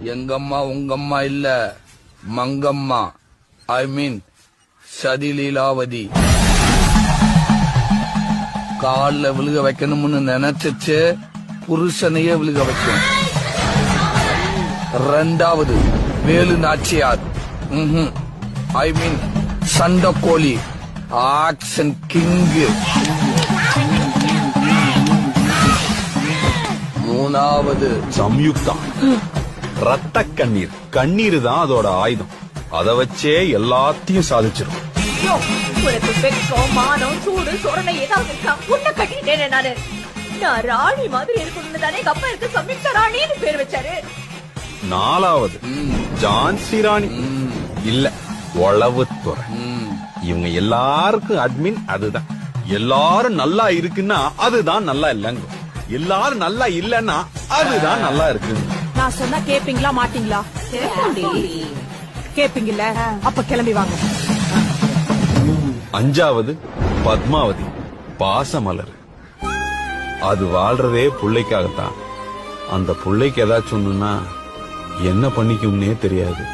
எங்கம்மா உங்கம்மா இல்ல, மங்கம்மா. ஐ மீன் சதிலீலாவதி. கால்ல விழுக வைக்கணும்னு நினைச்சிச்சு புருஷனையே விழுக வைக்கும். ரெண்டாவது வேலு நாச்சியார். ஐ மீன் சண்டக்கோழி, ஆக்ஷன் கிங்கு. மூணாவது சம்யுக்தா. ரத்த கண்ணீர். கண்ணீர் தான் அதோட ஆயுதம். அத வச்சே எல்லாத்தையும் சாதிச்சிடும். உனக்கு வெக்கம், மானம், சூடு, சொரணை ஏதாவது இருக்கா? உன்னை கட்டிட்டேனே நானு. நான் ராணி மாதிரி இருக்கணும்னு தானே எங்க அப்பா இருக்கு சம்யுக்தா ராணின்னு பேர் வச்சாரு. நாலாவது ஜான்சி ராணி. இல்ல, உளவுத்துறை. இவங்க எல்லாருக்கும் அட்மின் அதுதான். எல்லாரும் நல்லா இருக்குன்னா அதுதான் நல்லா இல்லங்க. எல்லாரும் நல்லா இல்லன்னா அதுதான் நல்லா இருக்கு. நான் சொன்னா கேப்பீங்களா மாட்டீங்களா? கேப்பீங்கல்ல, அப்ப கிளம்பி வாங்க. அஞ்சாவது பத்மாவதி, பாசமலர். அது வாழ்றதே புள்ளைக்காகத்தான். அந்த புள்ளைக்கு ஏதாச்சும் ஒண்ணுன்னா என்ன பண்ணிக்கும்னே தெரியாது.